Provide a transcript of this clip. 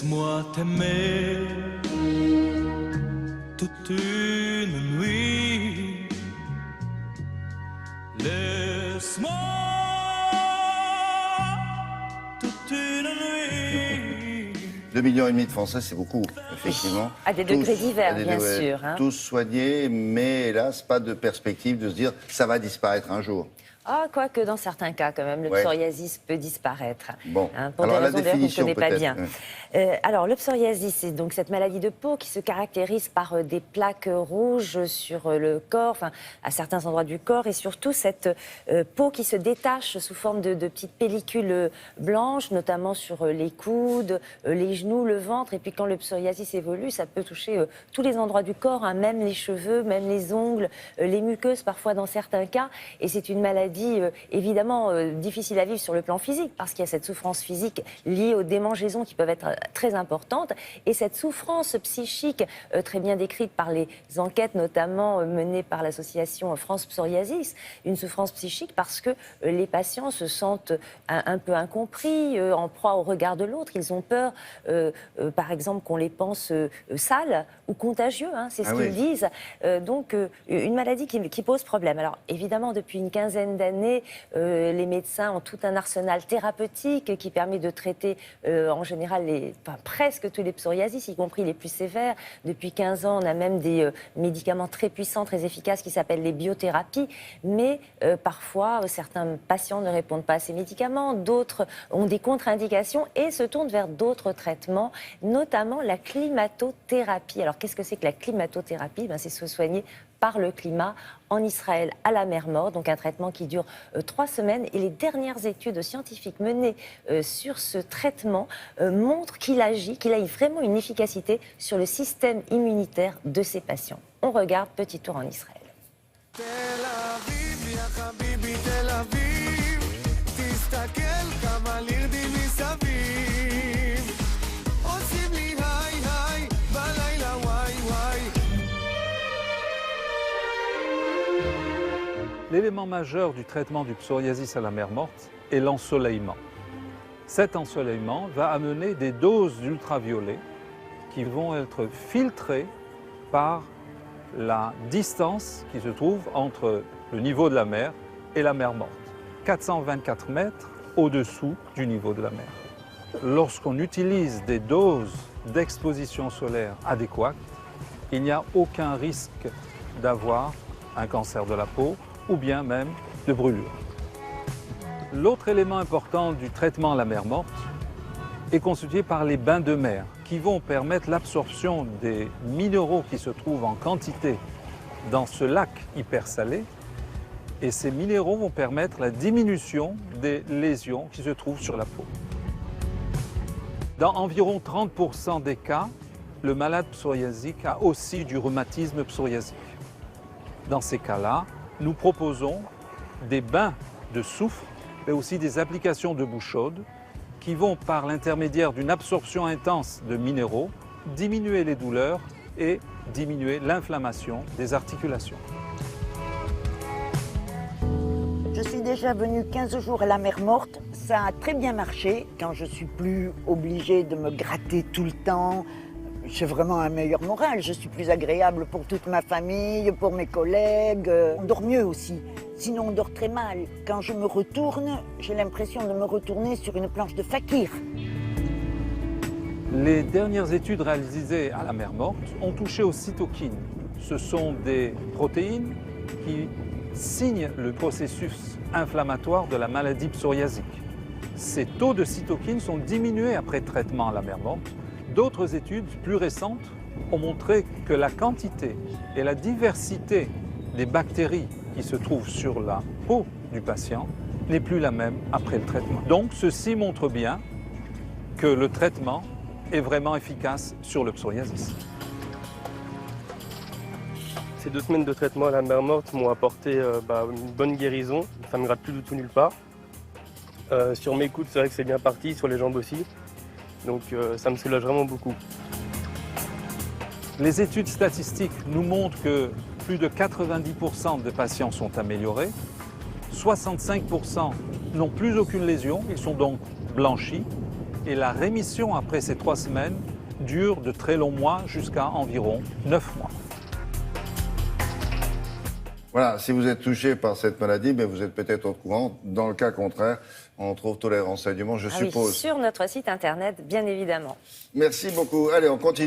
Laisse-moi t'aimer toute une nuit. Laisse-moi toute une nuit. 2,5 millions de Français, c'est beaucoup, effectivement. À des degrés divers, bien degrés, sûr. Hein. Tous soignés, mais hélas, pas de perspective de se dire ça va disparaître un jour. Ah, quoique dans certains cas, quand même, le psoriasis peut disparaître. Bon, hein, pour alors des raisons la définition qu'on ne connaît pas bien. Alors, le psoriasis, c'est donc cette maladie de peau qui se caractérise par des plaques rouges sur le corps, enfin, à certains endroits du corps, et surtout cette peau qui se détache sous forme de petites pellicules blanches, notamment sur les coudes, les genoux, le ventre. Et puis, quand le psoriasis évolue, ça peut toucher tous les endroits du corps, hein, même les cheveux, même les ongles, les muqueuses, parfois dans certains cas. Et c'est une maladie évidemment difficile à vivre sur le plan physique parce qu'il y a cette souffrance physique liée aux démangeaisons qui peuvent être très importantes et cette souffrance psychique très bien décrite par les enquêtes notamment menées par l'association France Psoriasis, une souffrance psychique parce que les patients se sentent un peu incompris, en proie au regard de l'autre, ils ont peur par exemple qu'on les pense sales ou contagieux, hein, c'est ce qu'ils disent, donc une maladie qui pose problème. Alors évidemment depuis une quinzaine d'années, les médecins ont tout un arsenal thérapeutique qui permet de traiter en général presque tous les psoriasis, y compris les plus sévères. Depuis 15 ans, on a même des médicaments très puissants, très efficaces qui s'appellent les biothérapies. Mais parfois, certains patients ne répondent pas à ces médicaments, d'autres ont des contre-indications et se tournent vers d'autres traitements, notamment la climatothérapie. Alors qu'est-ce que c'est que la climatothérapie ? C'est se soigner par le climat en Israël à la mer Morte, donc un traitement qui dure 3 semaines. Et les dernières études scientifiques menées sur ce traitement montrent qu'il a vraiment une efficacité sur le système immunitaire de ces patients. On regarde, petit tour en Israël. L'élément majeur du traitement du psoriasis à la mer Morte est l'ensoleillement. Cet ensoleillement va amener des doses d'ultraviolets qui vont être filtrées par la distance qui se trouve entre le niveau de la mer et la mer Morte. 424 mètres au-dessous du niveau de la mer. Lorsqu'on utilise des doses d'exposition solaire adéquates, il n'y a aucun risque d'avoir un cancer de la peau ou bien même de brûlure. L'autre élément important du traitement à la mer Morte est constitué par les bains de mer qui vont permettre l'absorption des minéraux qui se trouvent en quantité dans ce lac hypersalé et ces minéraux vont permettre la diminution des lésions qui se trouvent sur la peau. Dans environ 30% des cas, le malade psoriasique a aussi du rhumatisme psoriasique. Dans ces cas-là, nous proposons des bains de soufre, mais aussi des applications de boue chaude qui vont, par l'intermédiaire d'une absorption intense de minéraux, diminuer les douleurs et diminuer l'inflammation des articulations. Je suis déjà venue 15 jours à la mer Morte. Ça a très bien marché quand je suis plus obligée de me gratter tout le temps. J'ai vraiment un meilleur moral, je suis plus agréable pour toute ma famille, pour mes collègues. On dort mieux aussi, sinon on dort très mal. Quand je me retourne, j'ai l'impression de me retourner sur une planche de fakir. Les dernières études réalisées à la mer Morte ont touché aux cytokines. Ce sont des protéines qui signent le processus inflammatoire de la maladie psoriasique. Ces taux de cytokines sont diminués après traitement à la mer Morte. D'autres études plus récentes ont montré que la quantité et la diversité des bactéries qui se trouvent sur la peau du patient n'est plus la même après le traitement. Donc, ceci montre bien que le traitement est vraiment efficace sur le psoriasis. Ces 2 semaines de traitement à la mer Morte m'ont apporté une bonne guérison. Ça ne me gratte plus du tout nulle part. Sur mes coudes, c'est vrai que c'est bien parti, sur les jambes aussi. Donc ça me soulage vraiment beaucoup. Les études statistiques nous montrent que plus de 90% des patients sont améliorés, 65% n'ont plus aucune lésion, ils sont donc blanchis, Et la rémission après ces 3 semaines dure de très longs mois jusqu'à environ 9 mois. Voilà, si vous êtes touché par cette maladie, mais vous êtes peut-être au courant. Dans le cas contraire, on trouve tous les renseignements, je Ah oui, suppose. sur notre site internet, bien évidemment. Merci beaucoup. Allez, on continue.